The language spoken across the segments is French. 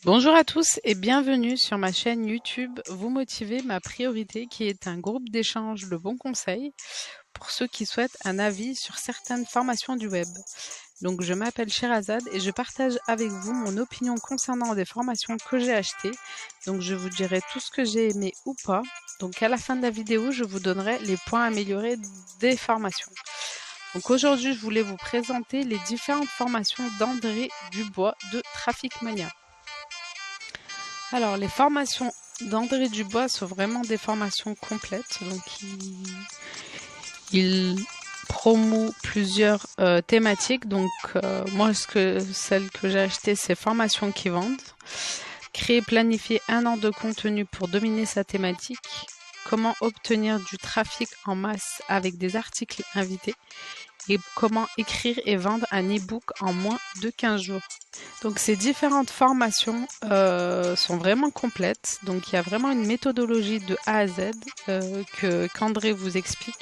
Bonjour à tous et bienvenue sur ma chaîne YouTube Vous motiver ma priorité qui est un groupe d'échange de bons conseils pour ceux qui souhaitent un avis sur certaines formations du web. Donc je m'appelle Sherazade et je partage avec vous mon opinion concernant des formations que j'ai achetées. Donc je vous dirai tout ce que j'ai aimé ou pas. Donc à la fin de la vidéo, je vous donnerai les points améliorés des formations. Donc aujourd'hui, je voulais vous présenter les différentes formations d'André Dubois de Traffic Mania. Alors, les formations d'André Dubois sont vraiment des formations complètes. Donc, il promeut plusieurs thématiques. Donc, moi, celle que j'ai achetée, c'est Formations qui vendent. Créer, planifier un an de contenu pour dominer sa thématique. Comment obtenir du trafic en masse avec des articles invités. Et comment écrire et vendre un e-book en moins de 15 jours. Donc ces différentes formations sont vraiment complètes. Donc il y a vraiment une méthodologie de A à Z qu'André vous explique.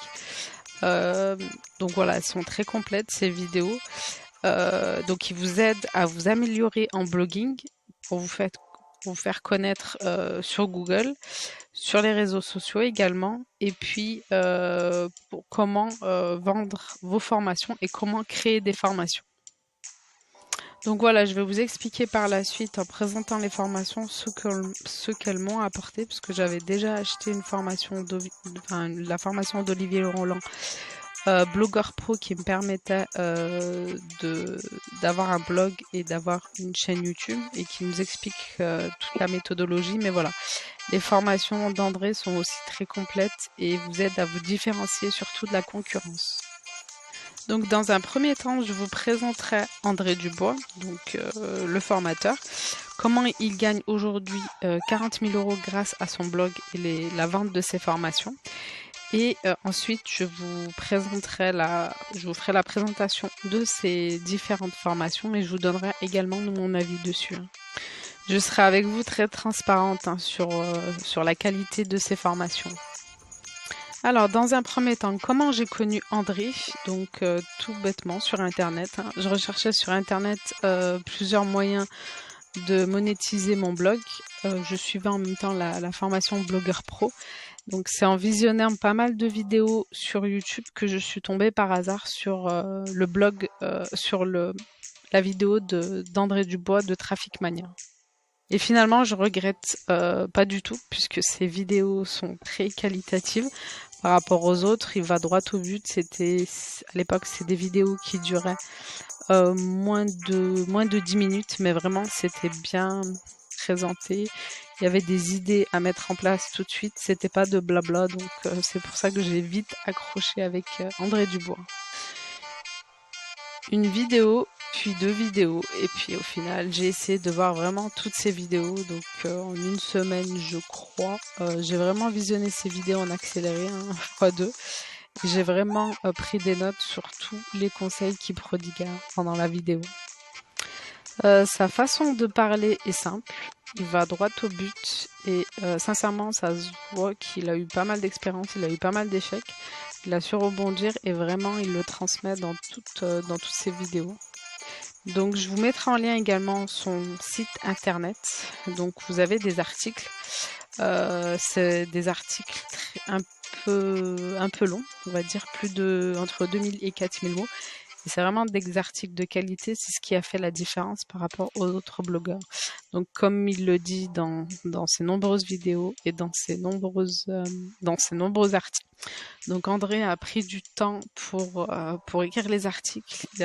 Donc voilà, elles sont très complètes ces vidéos. Donc ils vous aident à vous améliorer en blogging pour vous faire connaître sur Google, sur les réseaux sociaux également, et puis pour comment vendre vos formations et comment créer des formations. Donc voilà, je vais vous expliquer par la suite en présentant les formations ce qu'elles m'ont apporté, parce que j'avais déjà acheté une formation, la formation d'Olivier Roland, blogueur pro, qui me permettait d'avoir un blog et d'avoir une chaîne YouTube et qui nous explique toute la méthodologie. Mais voilà, les formations d'André sont aussi très complètes et vous aident à vous différencier surtout de la concurrence. Donc dans un premier temps, je vous présenterai André Dubois, donc le formateur, comment il gagne aujourd'hui 40 000 € grâce à son blog et la vente de ses formations. Et ensuite, je vous ferai la présentation de ces différentes formations et je vous donnerai également mon avis dessus. Je serai avec vous très transparente sur la qualité de ces formations. Alors, dans un premier temps, comment j'ai connu André? Donc, tout bêtement sur Internet. Je recherchais sur Internet plusieurs moyens de monétiser mon blog. Je suivais en même temps la formation Blogueur Pro. Donc, c'est en visionnant pas mal de vidéos sur YouTube que je suis tombée par hasard sur le blog, la vidéo d'André Dubois de Traffic Mania. Et finalement, je regrette pas du tout, puisque ces vidéos sont très qualitatives par rapport aux autres. Il va droit au but. À l'époque, c'est des vidéos qui duraient moins de 10 minutes, mais vraiment, c'était bien présenté. Il y avait des idées à mettre en place tout de suite. C'était pas de blabla, donc c'est pour ça que j'ai vite accroché avec André Dubois. Une vidéo, puis 2 vidéos, et puis au final j'ai essayé de voir vraiment toutes ces vidéos. Donc en une semaine, je crois, j'ai vraiment visionné ces vidéos en accéléré, x2. J'ai vraiment pris des notes sur tous les conseils qu'il prodiguait pendant la vidéo. Sa façon de parler est simple, il va droit au but et sincèrement ça se voit qu'il a eu pas mal d'expérience, il a eu pas mal d'échecs, il a su rebondir et vraiment il le transmet dans toutes ses vidéos. Donc je vous mettrai en lien également son site internet. Donc vous avez des articles, c'est des articles un peu longs, on va dire entre 2000 et 4000 mots. Et c'est vraiment des articles de qualité, c'est ce qui a fait la différence par rapport aux autres blogueurs. Donc comme il le dit dans ses nombreuses vidéos et dans ses nombreux articles. Donc André a pris du temps pour écrire les articles. Il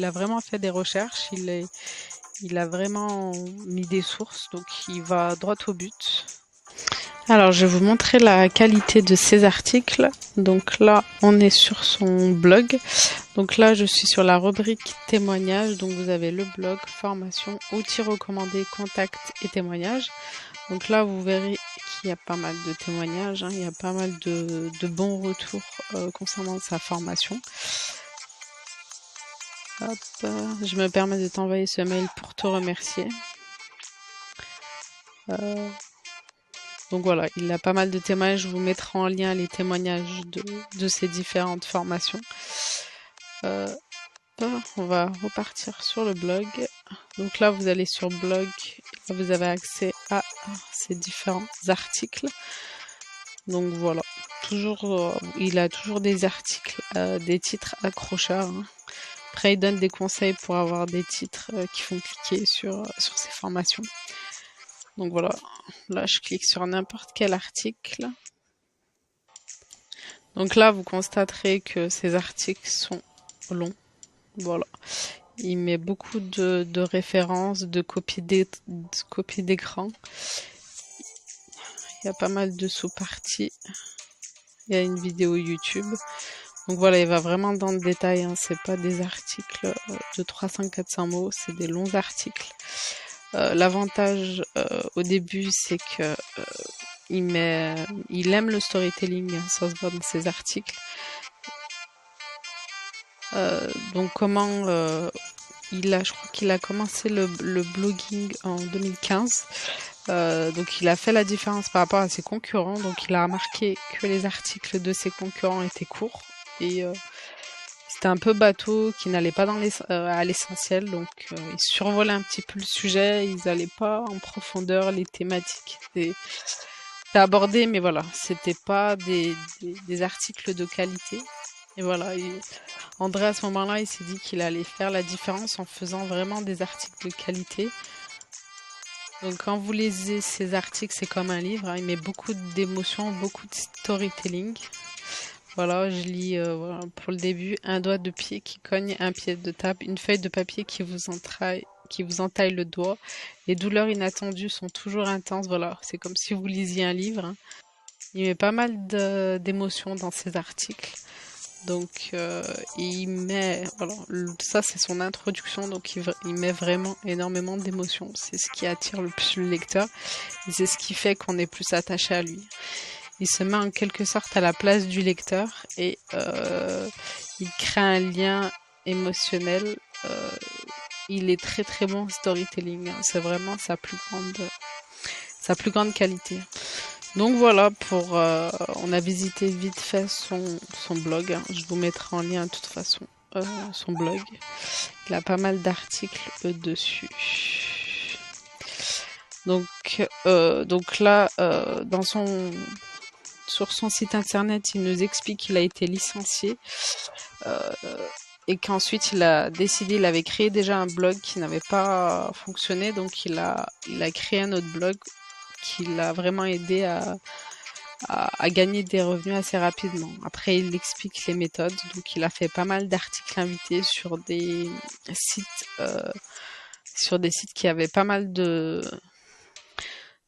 a vraiment fait des recherches, il a vraiment mis des sources, donc il va droit au but. Alors, je vais vous montrer la qualité de ces articles. Donc là, on est sur son blog. Donc là, je suis sur la rubrique témoignages. Donc vous avez le blog, formation, outils recommandés, contacts et témoignages. Donc là, vous verrez qu'il y a pas mal de témoignages. Il y a pas mal de bons retours concernant sa formation. Hop, je me permets de t'envoyer ce mail pour te remercier. Donc voilà, il a pas mal de témoignages, je vous mettrai en lien les témoignages de ces différentes formations. On va repartir sur le blog. Donc là, vous allez sur blog, là, vous avez accès à ces différents articles. Donc voilà, toujours, il a toujours des articles, des titres accrocheurs, hein. Après, il donne des conseils pour avoir des titres qui font cliquer sur ces formations. Donc voilà, là je clique sur n'importe quel article. Donc là, vous constaterez que ces articles sont longs. Voilà. Il met beaucoup de références, de copies d'écran. Il y a pas mal de sous-parties. Il y a une vidéo YouTube. Donc voilà, il va vraiment dans le détail, hein. C'est pas des articles de 300-400 mots, c'est des longs articles. L'avantage au début, c'est que il aime le storytelling, hein, ça se voit dans ses articles. Donc comment je crois qu'il a commencé le blogging en 2015. Donc il a fait la différence par rapport à ses concurrents. Donc il a remarqué que les articles de ses concurrents étaient courts et c'était un peu bateau, qui n'allait pas à l'essentiel. Donc ils survolaient un petit peu le sujet, ils n'allaient pas en profondeur, les thématiques étaient abordées, mais voilà, c'était pas des articles de qualité. Et voilà, André à ce moment-là, il s'est dit qu'il allait faire la différence en faisant vraiment des articles de qualité. Donc quand vous lisez ces articles, c'est comme un livre, hein. Il met beaucoup d'émotions, beaucoup de storytelling. Voilà, je lis voilà, pour le début, un doigt de pied qui cogne un pied de table, une feuille de papier qui vous entaille le doigt. Les douleurs inattendues sont toujours intenses. Voilà, c'est comme si vous lisiez un livre, hein. Il met pas mal d'émotions dans ses articles. Donc il met, voilà, ça c'est son introduction, donc il met vraiment énormément d'émotions. C'est ce qui attire le plus le lecteur et c'est ce qui fait qu'on est plus attaché à lui. Il se met en quelque sorte à la place du lecteur et il crée un lien émotionnel. Il est très très bon en storytelling, hein. C'est vraiment sa plus grande qualité. Donc voilà, on a visité vite fait son blog, hein. Je vous mettrai en lien de toute façon son blog. Il a pas mal d'articles dessus. Donc là, sur son site internet, il nous explique qu'il a été licencié et qu'ensuite il avait créé déjà un blog qui n'avait pas fonctionné, donc il a créé un autre blog qui l'a vraiment aidé à gagner des revenus assez rapidement. Après, il explique les méthodes. Donc, il a fait pas mal d'articles invités sur des sites qui avaient pas mal de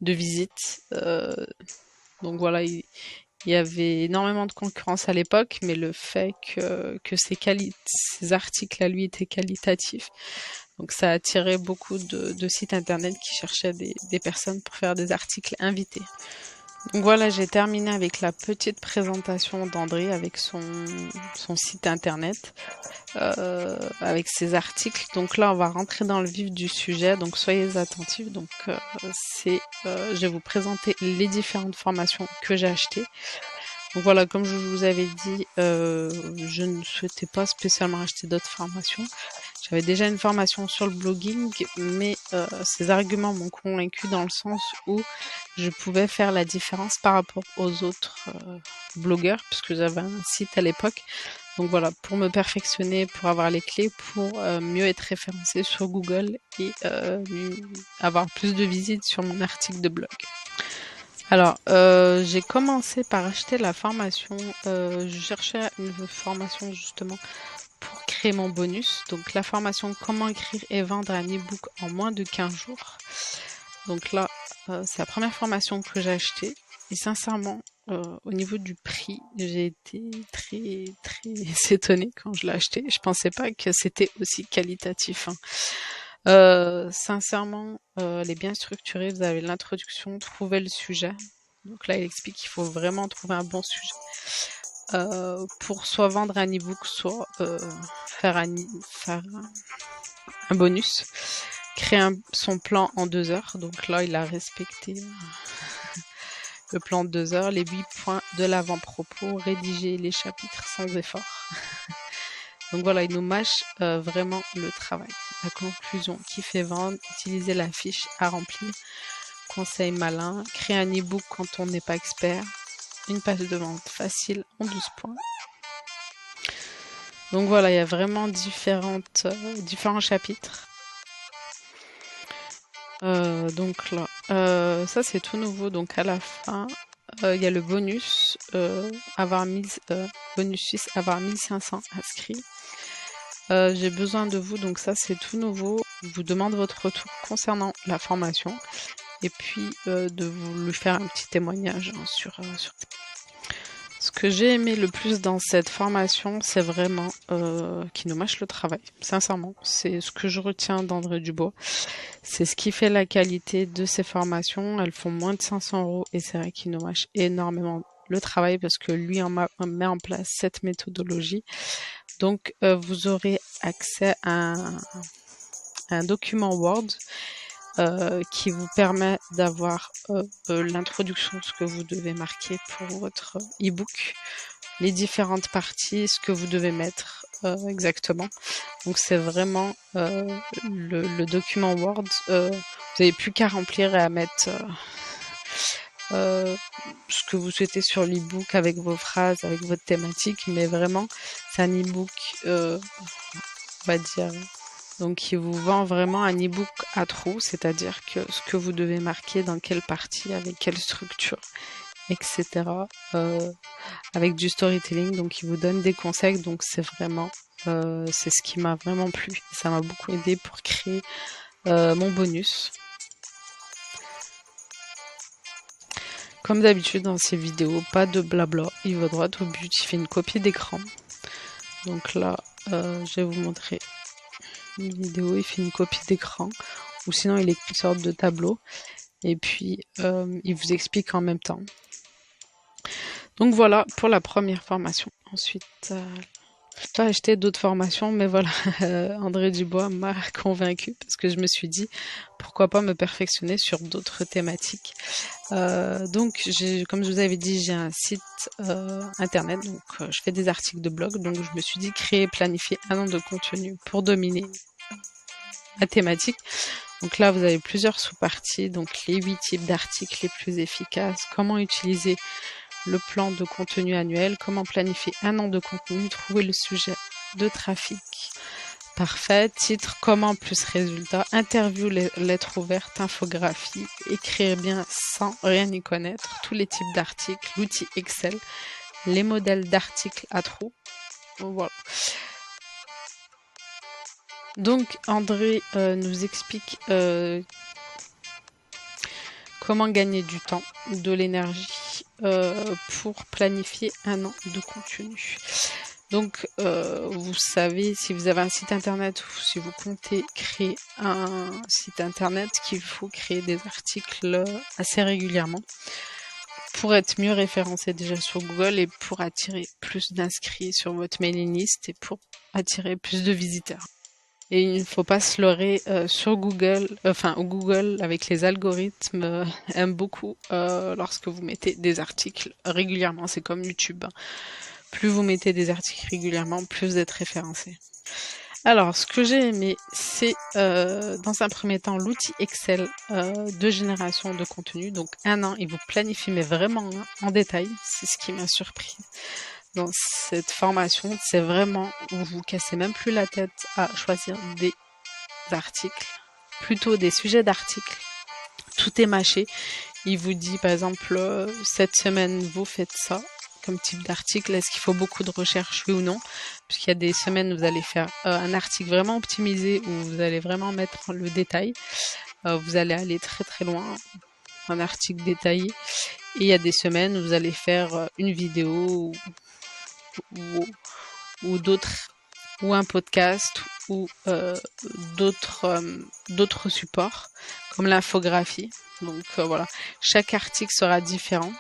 visites. Donc voilà, il y avait énormément de concurrence à l'époque, mais le fait que ces articles à lui étaient qualitatifs, donc ça a attiré beaucoup de sites internet qui cherchaient des personnes pour faire des articles invités. Donc voilà, j'ai terminé avec la petite présentation d'André avec son site internet, avec ses articles. Donc là, on va rentrer dans le vif du sujet, donc soyez attentifs. Donc je vais vous présenter les différentes formations que j'ai achetées. Donc voilà, comme je vous avais dit, je ne souhaitais pas spécialement acheter d'autres formations. J'avais déjà une formation sur le blogging, mais ces arguments m'ont convaincu dans le sens où je pouvais faire la différence par rapport aux autres blogueurs, puisque j'avais un site à l'époque. Donc voilà, pour me perfectionner, pour avoir les clés, pour mieux être référencé sur Google et avoir plus de visites sur mon article de blog. Alors, j'ai commencé par acheter la formation. Je cherchais une formation justement pour créer mon bonus. Donc, la formation Comment écrire et vendre un e-book en moins de 15 jours. Donc là, c'est la première formation que j'ai achetée. Et sincèrement, au niveau du prix, j'ai été très très étonnée quand je l'ai acheté. Je pensais pas que c'était aussi qualitatif, hein. Sincèrement, elle est bien structurée. Vous avez l'introduction, trouver le sujet. Donc là, il explique qu'il faut vraiment trouver un bon sujet pour soit vendre un e-book, soit faire un bonus. Créer son plan en 2 heures. Donc là, il a respecté le plan de 2 heures. Les 8 points de l'avant-propos. Rédiger les chapitres sans effort. Donc voilà, il nous mâche vraiment le travail. La conclusion qui fait vendre, utiliser la fiche à remplir, conseil malin, créer un e-book quand on n'est pas expert, une page de vente facile en 12 points. Donc voilà, il y a vraiment différents chapitres. Donc là, ça c'est tout nouveau. Donc à la fin, il y a le bonus, bonus suisse, avoir 1500 inscrits. J'ai besoin de vous, donc ça c'est tout nouveau. Je vous demande votre retour concernant la formation et puis de vous lui faire un petit témoignage sur ce que j'ai aimé le plus dans cette formation, c'est vraiment qu'il nous mâche le travail. Sincèrement, c'est ce que je retiens d'André Dubois. C'est ce qui fait la qualité de ces formations. Elles font moins de 500 € et c'est vrai qu'il nous mâche énormément le travail parce que lui met en place cette méthodologie. Donc, vous aurez accès à un document Word qui vous permet d'avoir l'introduction, ce que vous devez marquer pour votre e-book, les différentes parties, ce que vous devez mettre exactement. Donc c'est vraiment le document Word. Vous n'avez plus qu'à remplir et à mettre ce que vous souhaitez sur l'e-book avec vos phrases, avec votre thématique, mais vraiment c'est un e-book, on va dire. Donc, il vous vend vraiment un e-book à trous, c'est-à-dire que ce que vous devez marquer dans quelle partie, avec quelle structure, etc. Avec du storytelling, donc il vous donne des conseils, donc c'est vraiment, c'est ce qui m'a vraiment plu. Ça m'a beaucoup aidé pour créer mon bonus. Comme d'habitude dans ces vidéos, pas de blabla, il va droit au but, il fait une copie d'écran. Donc là, je vais vous montrer une vidéo, il fait une copie d'écran, ou sinon il écrit une sorte de tableau, et puis il vous explique en même temps. Donc voilà pour la première formation. Ensuite, j'ai acheté d'autres formations, mais voilà, André Dubois m'a convaincu parce que je me suis dit pourquoi pas me perfectionner sur d'autres thématiques. Donc, comme je vous avais dit, j'ai un site internet, donc je fais des articles de blog, donc je me suis dit créer, planifier un an de contenu pour dominer la thématique. Donc là, vous avez plusieurs sous-parties, donc les 8 types d'articles les plus efficaces, comment utiliser le plan de contenu annuel, comment planifier un an de contenu, trouver le sujet de trafic parfait, titre, comment plus résultat, interview, lettres ouvertes, infographie, écrire bien sans rien y connaître, tous les types d'articles, l'outil Excel, les modèles d'articles à trous. Voilà. Donc André nous explique comment gagner du temps, de l'énergie pour planifier un an de contenu. Donc, vous savez, si vous avez un site internet ou si vous comptez créer un site internet, qu'il faut créer des articles assez régulièrement pour être mieux référencé déjà sur Google et pour attirer plus d'inscrits sur votre mailing list et pour attirer plus de visiteurs. Et il ne faut pas se leurrer sur Google, Google avec les algorithmes aime beaucoup lorsque vous mettez des articles régulièrement. C'est comme YouTube. Plus vous mettez des articles régulièrement, plus vous êtes référencé. Alors, ce que j'ai aimé, c'est dans un premier temps l'outil Excel de génération de contenu. Donc, un an, il vous planifie, mais vraiment en détail. C'est ce qui m'a surpris dans cette formation. C'est vraiment où vous vous cassez même plus la tête à choisir des articles, plutôt des sujets d'articles. Tout est mâché. Il vous dit, par exemple, cette semaine, vous faites ça comme type d'article, est-ce qu'il faut beaucoup de recherche, oui ou non, puisqu'il y a des semaines où vous allez faire un article vraiment optimisé où vous allez vraiment mettre le détail, vous allez aller très très loin, un article détaillé, et il y a des semaines où vous allez faire une vidéo ou d'autres, ou un podcast ou d'autres supports comme l'infographie. Donc voilà, chaque article sera différent.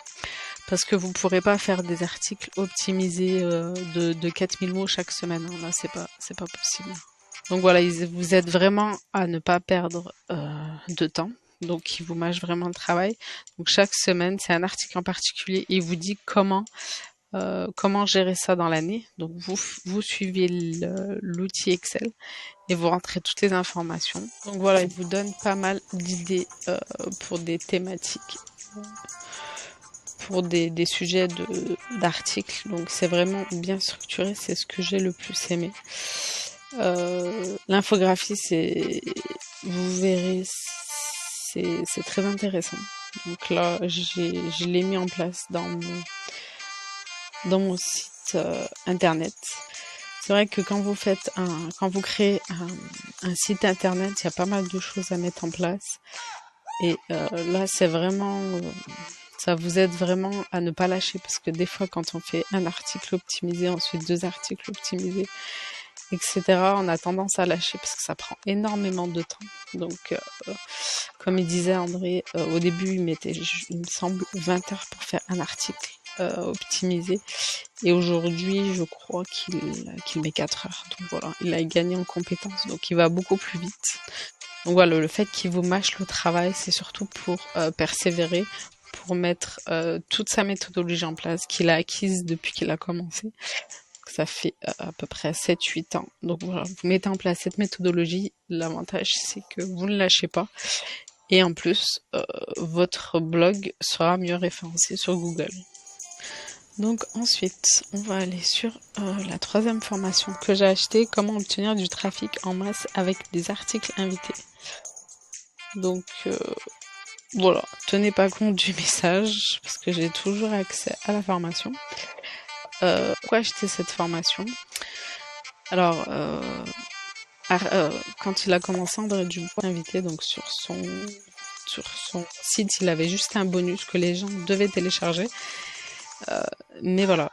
Parce que vous ne pourrez pas faire des articles optimisés de 4000 mots chaque semaine. Là, c'est pas possible. Donc voilà, ils vous aident vraiment à ne pas perdre de temps. Donc, ils vous mâchent vraiment le travail. Donc, chaque semaine, c'est un article en particulier et il vous dit comment comment gérer ça dans l'année. Donc vous suivez l'outil Excel et vous rentrez toutes les informations. Donc voilà, il vous donne pas mal d'idées pour des thématiques, pour des sujets d'articles. Donc c'est vraiment bien structuré, c'est ce que j'ai le plus aimé. L'infographie, vous verrez, c'est très intéressant. Donc là, je l'ai mis en place dans mon site internet. C'est vrai que quand vous créez un site internet, il y a pas mal de choses à mettre en place. Et là, c'est vraiment, ça vous aide vraiment à ne pas lâcher, parce que des fois, quand on fait un article optimisé, ensuite 2 articles optimisés, etc., on a tendance à lâcher parce que ça prend énormément de temps. Donc, comme il disait André, au début, il mettait, il me semble, 20 heures pour faire un article optimisé. Et aujourd'hui, je crois qu'il met 4 heures. Donc voilà, il a gagné en compétences, donc il va beaucoup plus vite. Donc voilà, le fait qu'il vous mâche le travail, c'est surtout pour persévérer, pour mettre toute sa méthodologie en place qu'il a acquise depuis qu'il a commencé. Ça fait à peu près 7-8 ans. Donc voilà, vous mettez en place cette méthodologie. L'avantage, c'est que vous ne lâchez pas. Et en plus, votre blog sera mieux référencé sur Google. Donc ensuite, on va aller sur la 3e formation que j'ai achetée, comment obtenir du trafic en masse avec des articles invités. Donc voilà, tenez pas compte du message parce que j'ai toujours accès à la formation. Pourquoi acheter cette formation? Alors, quand il a commencé, André Dubois invité, donc sur son site, il avait juste un bonus que les gens devaient télécharger. Mais voilà,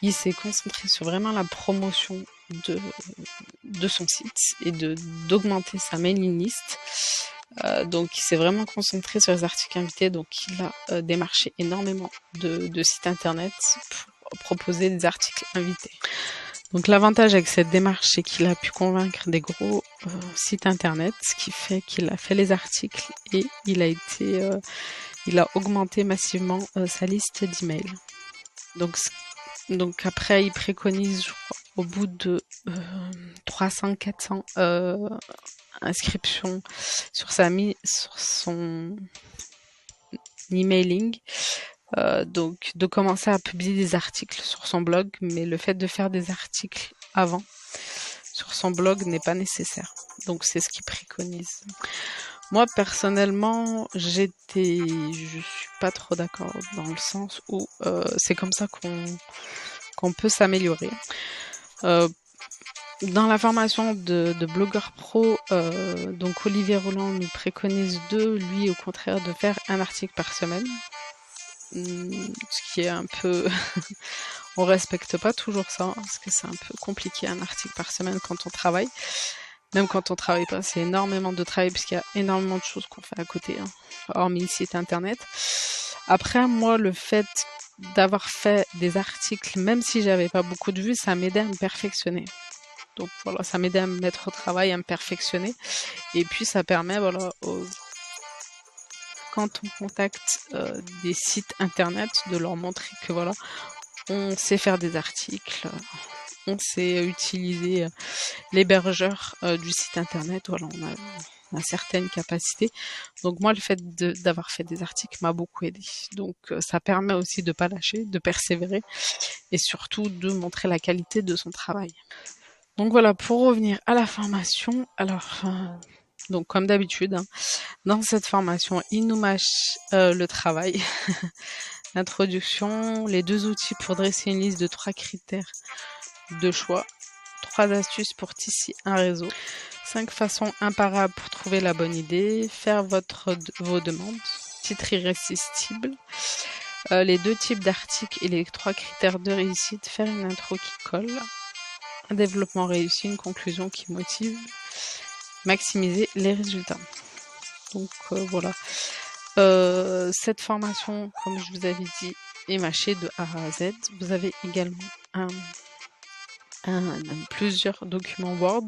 il s'est concentré sur vraiment la promotion de son site et d'augmenter sa mailing list. Donc il s'est vraiment concentré sur les articles invités, donc il a démarché énormément de sites internet pour proposer des articles invités. Donc l'avantage avec cette démarche, c'est qu'il a pu convaincre des gros sites internet, ce qui fait qu'il a fait les articles et il a augmenté massivement sa liste d'emails. Donc après, il préconise, je crois, au bout de 300-400 inscriptions sur son emailing, donc de commencer à publier des articles sur son blog, mais le fait de faire des articles avant sur son blog n'est pas nécessaire. Donc c'est ce qu'il préconise. Moi personnellement, je suis pas trop d'accord dans le sens où c'est comme ça qu'on peut s'améliorer. Dans la formation de blogueur pro, donc Olivier Roland nous préconise lui au contraire de faire un article par semaine. Ce qui est un peu... on respecte pas toujours ça, parce que c'est un peu compliqué un article par semaine quand on travaille. Même quand on travaille pas, c'est énormément de travail, puisqu'il y a énormément de choses qu'on fait à côté, hormis le site internet. Après, moi, le fait d'avoir fait des articles, même si j'avais pas beaucoup de vues, ça m'aidait à me perfectionner. Donc voilà, ça m'aidait à me mettre au travail, à me perfectionner. Et puis ça permet, voilà, quand on contacte des sites internet, de leur montrer que voilà, on sait faire des articles, on sait utiliser l'hébergeur du site internet, voilà, on a certaines capacités. Donc moi, le fait d'avoir fait des articles m'a beaucoup aidé. Donc ça permet aussi de pas lâcher, de persévérer et surtout de montrer la qualité de son travail. Donc voilà, pour revenir à la formation, alors donc comme d'habitude, dans cette formation, il nous mâche le travail. L'introduction, les 2 outils pour dresser une liste de 3 critères de choix, 3 astuces pour tisser un réseau, 5 façons imparables pour trouver la bonne idée, faire vos demandes, titre irrésistible, les 2 types d'articles et les 3 critères de réussite, faire une intro qui colle, un développement réussi, une conclusion qui motive, maximiser les résultats. Donc voilà. Cette formation, comme je vous avais dit, est mâchée de A à Z. Vous avez également plusieurs documents Word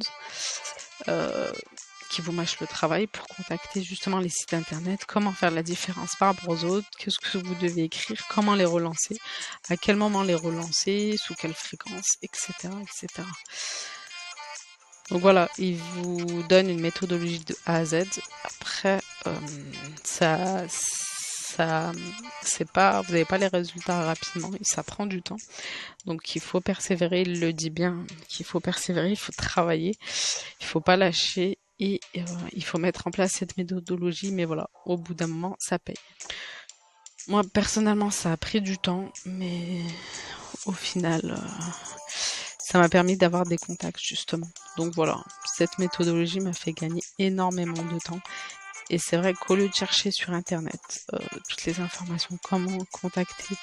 qui vous mâche le travail pour contacter justement les sites internet, comment faire la différence par rapport aux autres, qu'est-ce que vous devez écrire, comment les relancer, à quel moment les relancer, sous quelle fréquence, etc., etc. Donc voilà, il vous donne une méthodologie de A à Z. Après, c'est pas, vous n'avez pas les résultats rapidement, et ça prend du temps. Donc il faut persévérer, il le dit bien, qu'il faut persévérer, il faut travailler, il faut pas lâcher et il faut mettre en place cette méthodologie. Mais voilà, au bout d'un moment, ça paye. Moi personnellement, ça a pris du temps, mais au final, ça m'a permis d'avoir des contacts justement. Donc voilà, cette méthodologie m'a fait gagner énormément de temps. Et c'est vrai qu'au lieu de chercher sur internet toutes les informations, comment contacter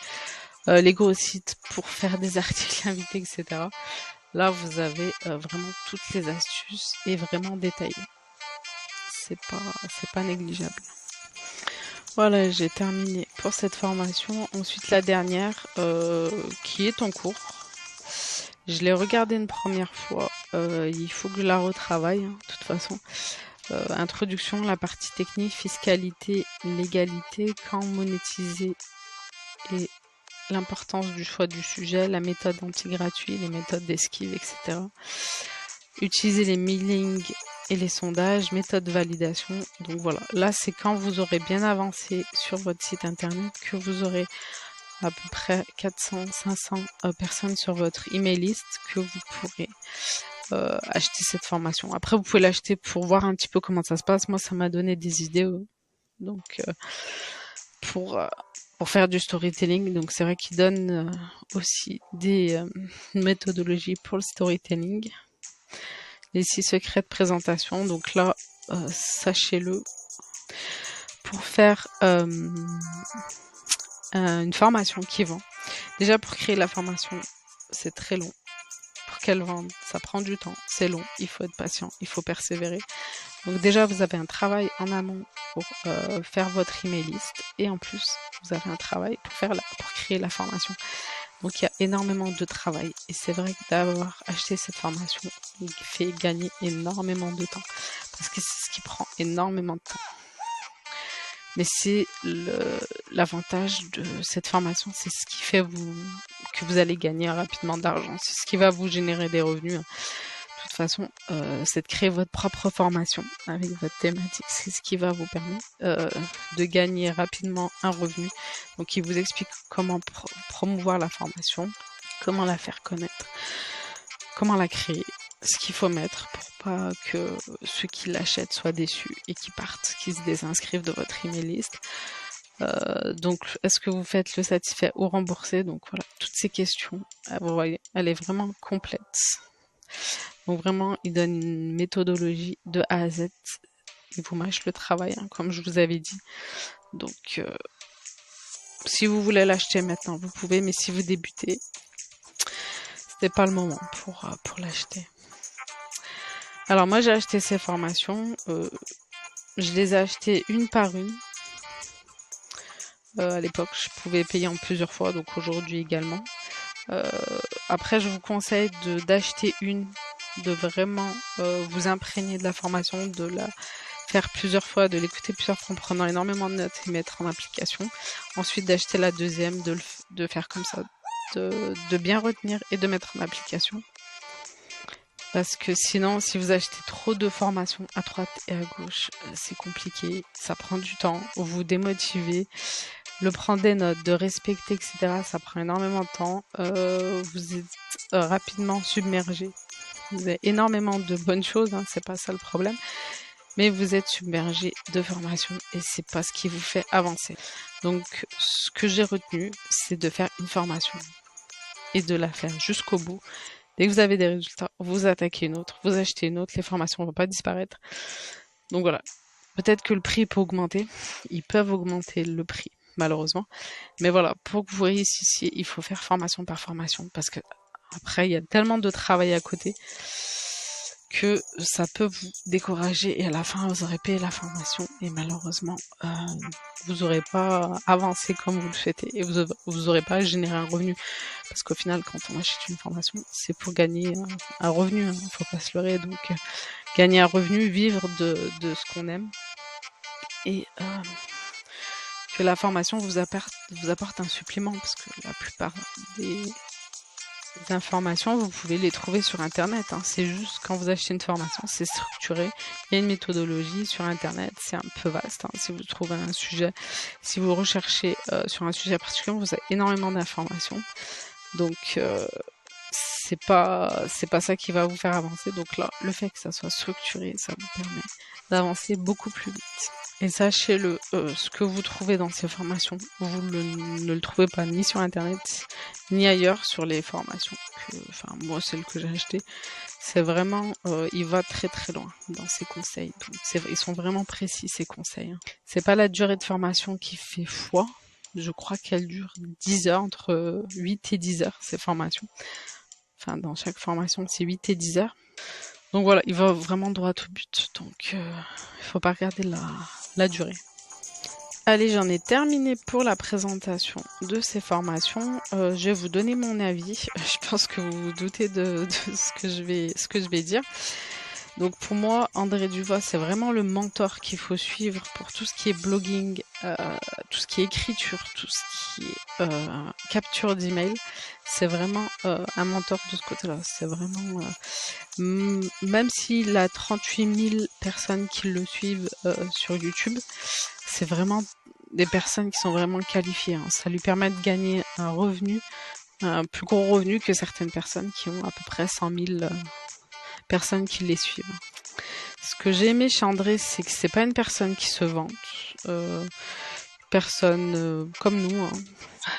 les gros sites pour faire des articles invités, etc. Là, vous avez vraiment toutes les astuces et vraiment détaillées. C'est pas négligeable. Voilà, j'ai terminé pour cette formation. Ensuite, la dernière, qui est en cours. Je l'ai regardée une première fois. Il faut que je la retravaille, hein, de toute façon. Introduction, la partie technique, fiscalité, légalité, quand monétiser et l'importance du choix du sujet, la méthode anti-gratuit, les méthodes d'esquive, etc. Utiliser les mailings et les sondages, méthode de validation. Donc voilà, là c'est quand vous aurez bien avancé sur votre site internet que vous aurez à peu près 400-500 personnes sur votre email list que vous pourrez acheter cette formation. Après vous pouvez l'acheter pour voir un petit peu comment ça se passe. Moi ça m'a donné des idées donc pour faire du storytelling. Donc c'est vrai qu'il donne aussi des méthodologies pour le storytelling. Les 6 secrets de présentation. Donc là, sachez-le, pour faire une formation qui vend. Déjà pour créer la formation, c'est très long. Pour qu'elle vende, ça prend du temps, c'est long, il faut être patient, il faut persévérer. Donc déjà, vous avez un travail en amont pour faire votre email list et en plus, vous avez un travail pour créer la formation. Donc il y a énormément de travail et c'est vrai que d'avoir acheté cette formation, il fait gagner énormément de temps parce que c'est ce qui prend énormément de temps. Mais c'est l'avantage de cette formation, c'est ce qui fait que vous allez gagner rapidement d'argent, c'est ce qui va vous générer des revenus. De toute façon, c'est de créer votre propre formation avec votre thématique. C'est ce qui va vous permettre de gagner rapidement un revenu. Donc, il vous explique comment promouvoir la formation, comment la faire connaître, comment la créer, ce qu'il faut mettre pour pas que ceux qui l'achètent soient déçus et qui partent, qui se désinscrivent de votre email list. Donc, est-ce que vous faites le satisfait ou remboursé? Donc voilà, toutes ces questions, vous voyez, elle est vraiment complète. Donc vraiment, il donne une méthodologie de A à Z. Il vous mâche le travail, hein, comme je vous avais dit. Donc, si vous voulez l'acheter maintenant, vous pouvez. Mais si vous débutez, c'était pas le moment pour l'acheter. Alors moi, j'ai acheté ces formations. Je les ai achetées une par une. À l'époque, je pouvais payer en plusieurs fois, donc aujourd'hui également. Après, je vous conseille d'acheter une, de vraiment vous imprégner de la formation, de la faire plusieurs fois, de l'écouter plusieurs fois en prenant énormément de notes et mettre en application. Ensuite, d'acheter la deuxième, de faire comme ça, de bien retenir et de mettre en application. Parce que sinon, si vous achetez trop de formations à droite et à gauche, c'est compliqué, ça prend du temps, vous vous démotivez. Le prendre des notes, de respecter, etc., ça prend énormément de temps. Vous êtes rapidement submergé. Vous avez énormément de bonnes choses, hein, c'est pas ça le problème. Mais vous êtes submergé de formation et c'est pas ce qui vous fait avancer. Donc, ce que j'ai retenu, c'est de faire une formation et de la faire jusqu'au bout. Dès que vous avez des résultats, vous attaquez une autre, vous achetez une autre, les formations ne vont pas disparaître. Donc voilà. Peut-être que le prix peut augmenter. Ils peuvent augmenter le prix, malheureusement. Mais voilà, pour que vous réussissiez, il faut faire formation par formation parce que après, il y a tellement de travail à côté que ça peut vous décourager et à la fin vous aurez payé la formation et malheureusement vous n'aurez pas avancé comme vous le souhaitez et vous aurez pas généré un revenu, parce qu'au final quand on achète une formation c'est pour gagner un revenu, hein, faut pas se leurrer, donc gagner un revenu, vivre de ce qu'on aime, et que la formation vous apporte un supplément, parce que la plupart des informations, vous pouvez les trouver sur Internet, hein. C'est juste quand vous achetez une formation, c'est structuré. Il y a une méthodologie sur Internet, c'est un peu vaste, hein. Si vous trouvez un sujet, si vous recherchez sur un sujet particulier, vous avez énormément d'informations. Donc, c'est pas ça qui va vous faire avancer. Donc là, le fait que ça soit structuré, ça vous permet d'avancer beaucoup plus vite. Et sachez-le, ce que vous trouvez dans ces formations, vous ne le trouvez pas ni sur Internet, ni ailleurs sur les formations. Enfin, moi, celle que j'ai achetée, c'est vraiment, il va très très loin dans ses conseils. Donc, ils sont vraiment précis, ces conseils, hein. C'est pas la durée de formation qui fait foi. Je crois qu'elle dure 10 heures, entre 8 et 10 heures, ces formations. Enfin, dans chaque formation, c'est 8 et 10 heures. Donc voilà, il va vraiment droit au but. Donc, il faut pas regarder la durée. Allez, j'en ai terminé pour la présentation de ces formations. Je vais vous donner mon avis. Je pense que vous vous doutez de ce que je vais dire. Donc pour moi, André Duvois, c'est vraiment le mentor qu'il faut suivre pour tout ce qui est blogging, tout ce qui est écriture, tout ce qui est capture d'email. C'est vraiment un mentor de ce côté-là. C'est vraiment, même s'il a 38 000 personnes qui le suivent sur YouTube, c'est vraiment des personnes qui sont vraiment qualifiées, hein. Ça lui permet de gagner un revenu, un plus gros revenu que certaines personnes qui ont à peu près 100 000 personnes qui les suivent. Ce que j'ai aimé chez André, c'est que c'est pas une personne qui se vante, personne comme nous, hein.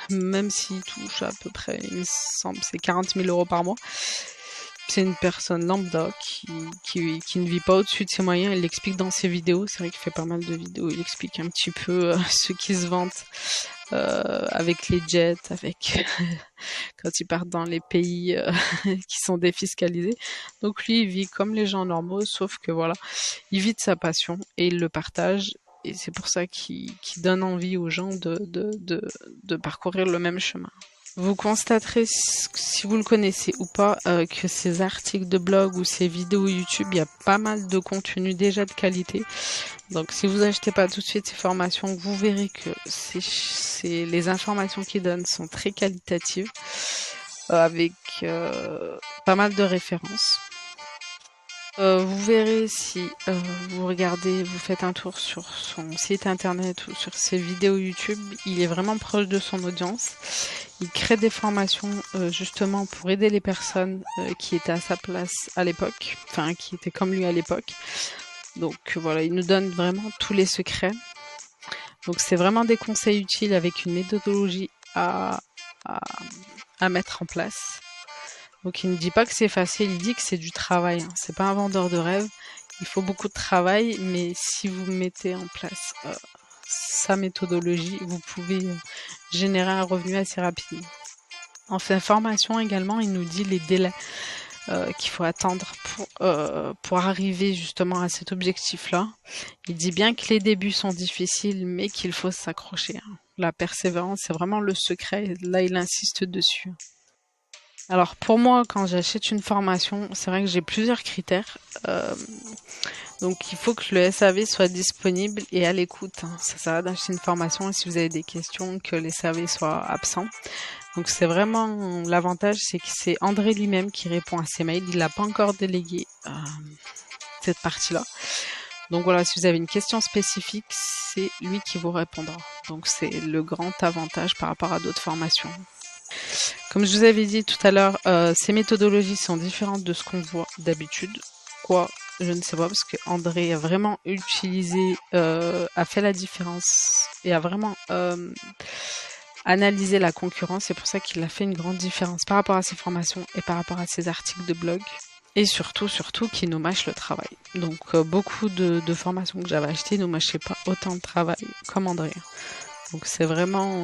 Même s'il touche à peu près, il me semble, c'est 40 000 € par mois. C'est une personne lambda qui ne vit pas au-dessus de ses moyens. Il l'explique dans ses vidéos. C'est vrai qu'il fait pas mal de vidéos. Il explique un petit peu ceux qui se vantent avec les jets, avec quand ils partent dans les pays qui sont défiscalisés. Donc lui, il vit comme les gens normaux, sauf que voilà, il vit de sa passion et il le partage. Et c'est pour ça qu'il donne envie aux gens de parcourir le même chemin. Vous constaterez, si vous le connaissez ou pas, que ces articles de blog ou ces vidéos YouTube, il y a pas mal de contenu déjà de qualité. Donc si vous achetez pas tout de suite ces formations, vous verrez que les informations qu'ils donnent sont très qualitatives, avec pas mal de références. Vous verrez si vous regardez, vous faites un tour sur son site internet ou sur ses vidéos YouTube, il est vraiment proche de son audience. Il crée des formations justement pour aider les personnes qui étaient à sa place à l'époque, enfin qui étaient comme lui à l'époque. Donc voilà, il nous donne vraiment tous les secrets. Donc c'est vraiment des conseils utiles avec une méthodologie à mettre en place. Donc il ne dit pas que c'est facile, il dit que c'est du travail, hein. C'est pas un vendeur de rêve, il faut beaucoup de travail, mais si vous mettez en place sa méthodologie, vous pouvez générer un revenu assez rapidement. En fin de formation également, il nous dit les délais qu'il faut attendre pour arriver justement à cet objectif-là. Il dit bien que les débuts sont difficiles, mais qu'il faut s'accrocher, hein. La persévérance, c'est vraiment le secret, là il insiste dessus. Alors pour moi, quand j'achète une formation, c'est vrai que j'ai plusieurs critères. Donc il faut que le SAV soit disponible et à l'écoute, hein. Ça sert à rien d'acheter une formation et si vous avez des questions, que les SAV soient absents. Donc c'est vraiment l'avantage, c'est que c'est André lui-même qui répond à ses mails. Il n'a pas encore délégué cette partie-là. Donc voilà, si vous avez une question spécifique, c'est lui qui vous répondra. Donc c'est le grand avantage par rapport à d'autres formations. Comme je vous avais dit tout à l'heure, ces méthodologies sont différentes de ce qu'on voit d'habitude. Quoi, je ne sais pas, parce que André a vraiment utilisé, a fait la différence et a vraiment analysé la concurrence. C'est pour ça qu'il a fait une grande différence par rapport à ses formations et par rapport à ses articles de blog. Et surtout, qu'il nous mâche le travail. Donc beaucoup de formations que j'avais achetées ne mâchaient pas autant de travail comme André. Donc c'est vraiment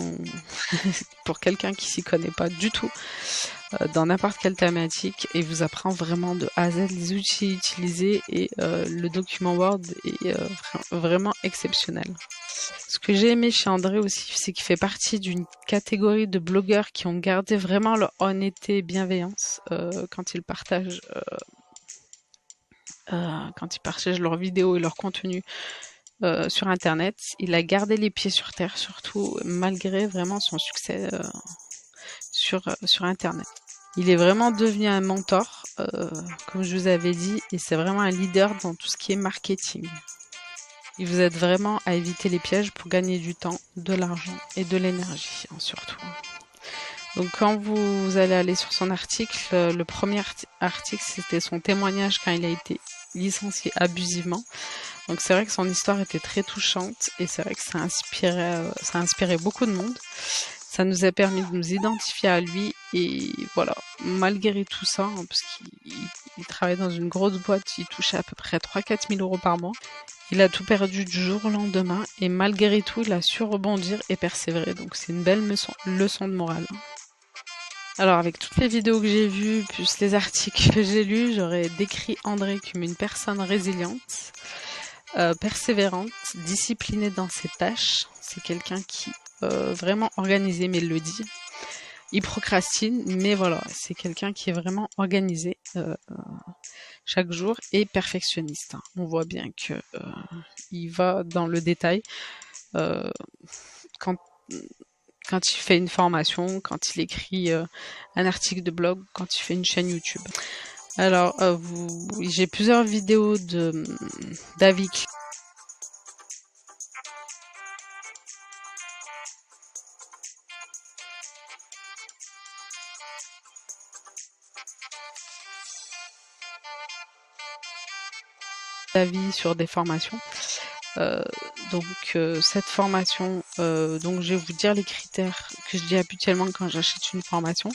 pour quelqu'un qui s'y connaît pas du tout dans n'importe quelle thématique, et vous apprend vraiment de A à Z les outils utilisés, et le document Word est vraiment exceptionnel. Ce que j'ai aimé chez André aussi, c'est qu'il fait partie d'une catégorie de blogueurs qui ont gardé vraiment leur honnêteté et bienveillance quand ils partagent leurs vidéos et leur contenu sur Internet. Il a gardé les pieds sur terre, surtout malgré vraiment son succès sur Internet. Il est vraiment devenu un mentor, comme je vous avais dit, et c'est vraiment un leader dans tout ce qui est marketing. Il vous aide vraiment à éviter les pièges pour gagner du temps, de l'argent et de l'énergie, surtout. Donc quand vous allez aller sur son article, le premier article, c'était son témoignage quand il a été licencié abusivement. Donc c'est vrai que son histoire était très touchante, et c'est vrai que ça a inspiré beaucoup de monde. Ça nous a permis de nous identifier à lui, et voilà, malgré tout ça, parce qu'il travaille dans une grosse boîte, il touchait à peu près 3-4 000 euros par mois. Il a tout perdu du jour au lendemain, et malgré tout, il a su rebondir et persévérer. Donc c'est une belle leçon de morale. Alors avec toutes les vidéos que j'ai vues, plus les articles que j'ai lus, j'aurais décrit André comme une personne résiliente, persévérante, disciplinée dans ses tâches. C'est quelqu'un qui vraiment organisé, mais il le dit. Il procrastine, mais voilà, c'est quelqu'un qui est vraiment organisé chaque jour, et perfectionniste. On voit bien que il va dans le détail quand il fait une formation, quand il écrit un article de blog, quand il fait une chaîne YouTube. Alors, j'ai plusieurs vidéos d'avis. D'avis sur des formations. Cette formation, donc je vais vous dire les critères que je dis habituellement quand j'achète une formation.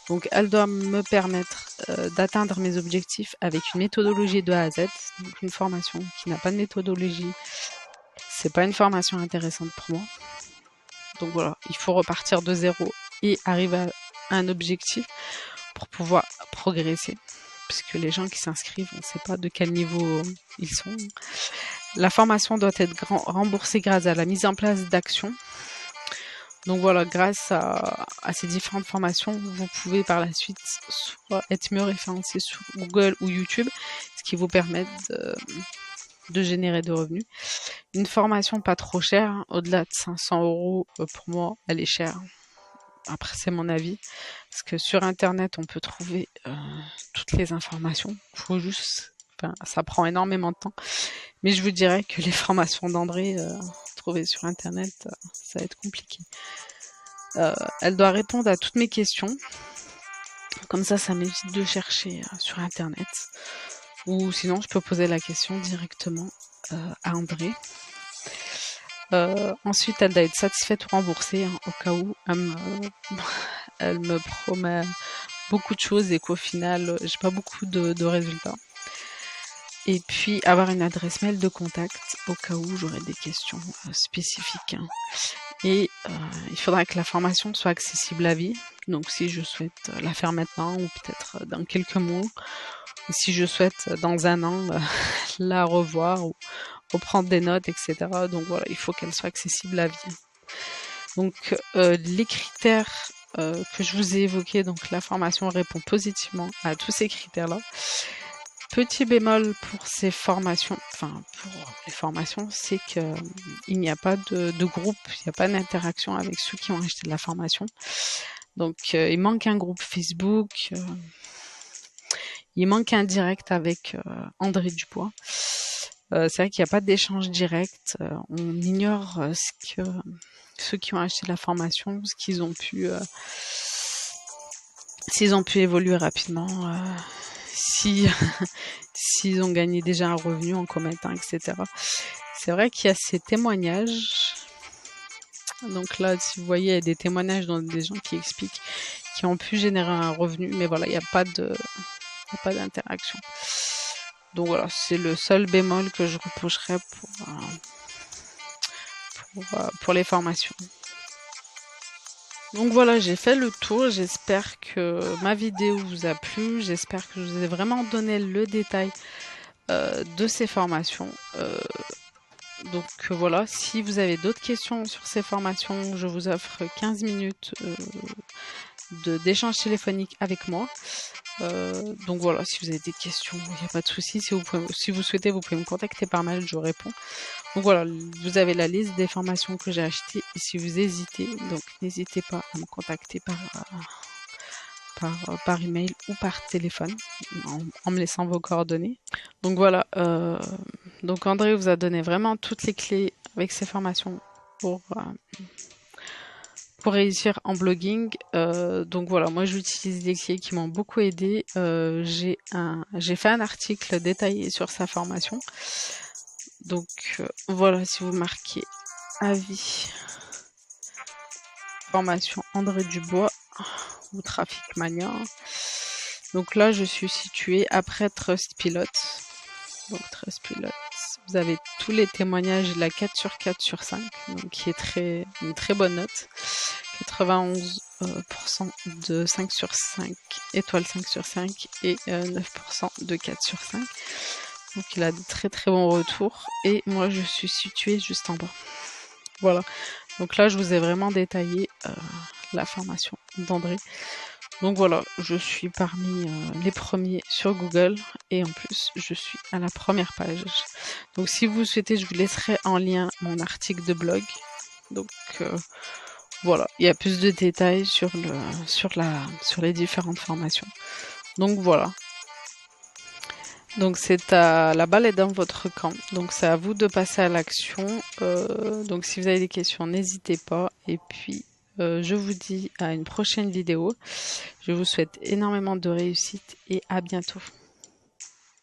Donc elle doit me permettre d'atteindre mes objectifs avec une méthodologie de A à Z. Donc une formation qui n'a pas de méthodologie, c'est pas une formation intéressante pour moi. Donc voilà, il faut repartir de zéro et arriver à un objectif pour pouvoir progresser. Puisque les gens qui s'inscrivent, on ne sait pas de quel niveau ils sont. La formation doit être remboursée grâce à la mise en place d'actions. Donc voilà, grâce à ces différentes formations, vous pouvez par la suite soit être mieux référencé sur Google ou YouTube, ce qui vous permet de générer de revenus. Une formation pas trop chère, hein, au-delà de 500 €, pour moi, elle est chère. Après, c'est mon avis, parce que sur Internet, on peut trouver toutes les informations. Faut juste, ça prend énormément de temps. Mais je vous dirais que les formations d'André trouvées sur Internet, ça va être compliqué. Elle doit répondre à toutes mes questions. Comme ça m'évite de chercher sur Internet. Ou sinon, je peux poser la question directement à André. Ensuite, elle doit être satisfaite ou remboursée, hein, au cas où elle me promet beaucoup de choses et qu'au final, j'ai pas beaucoup de résultats. Et puis, avoir une adresse mail de contact au cas où j'aurais des questions spécifiques. Hein. Et il faudra que la formation soit accessible à vie. Donc, si je souhaite la faire maintenant ou peut-être dans quelques mois, ou si je souhaite dans un an la revoir ou reprendre des notes, etc. Donc voilà, il faut qu'elle soit accessible à vie. Donc les critères que je vous ai évoqués, donc la formation répond positivement à tous ces critères-là. Petit bémol pour ces formations, pour les formations, c'est qu'il n'y a pas de groupe, il n'y a pas d'interaction avec ceux qui ont acheté de la formation. Donc il manque un groupe Facebook, il manque un direct avec André Dubois. C'est vrai qu'il n'y a pas d'échange direct. On ignore ceux qui ont acheté la formation, s'ils ont pu évoluer rapidement, s'ils ont gagné déjà un revenu en commentant, etc. C'est vrai qu'il y a ces témoignages. Donc là, si vous voyez, il y a des témoignages dans des gens qui expliquent qui ont pu générer un revenu, mais voilà, il n'y a pas d'interaction. Donc voilà, c'est le seul bémol que je reprocherais pour pour les formations. Donc voilà, j'ai fait le tour, j'espère que ma vidéo vous a plu, j'espère que je vous ai vraiment donné le détail de ces formations. Donc voilà, si vous avez d'autres questions sur ces formations, je vous offre 15 minutes d'échange téléphonique avec moi. Donc voilà, si vous avez des questions, il n'y a pas de souci. Si vous souhaitez, vous pouvez me contacter par mail, je réponds. Donc voilà, vous avez la liste des formations que j'ai achetées. Et si vous hésitez, donc n'hésitez pas à me contacter par email ou par téléphone en me laissant vos coordonnées. Donc voilà, donc André vous a donné vraiment toutes les clés avec ces formations pour réussir en blogging. Donc voilà, moi j'utilise des clés qui m'ont beaucoup aidé. J'ai fait un article détaillé sur sa formation. Donc voilà, si vous marquez avis formation André Dubois ou Traffic Mania. Donc là, je suis située après Trustpilot. Donc Trustpilot, vous avez tous les témoignages de la 4 sur 4 sur 5, donc qui est une très bonne note. 91% de 5 sur 5, étoiles 5 sur 5 et 9% de 4 sur 5. Donc il a de très très bons retours et moi je suis située juste en bas. Voilà, donc là je vous ai vraiment détaillé la formation d'André. Donc voilà, je suis parmi les premiers sur Google et en plus je suis à la première page. Donc si vous souhaitez, je vous laisserai en lien mon article de blog. Donc voilà, il y a plus de détails sur les différentes formations. Donc voilà. Donc la balle est dans votre camp. Donc c'est à vous de passer à l'action. Donc si vous avez des questions, n'hésitez pas. Et puis je vous dis à une prochaine vidéo. Je vous souhaite énormément de réussite et à bientôt.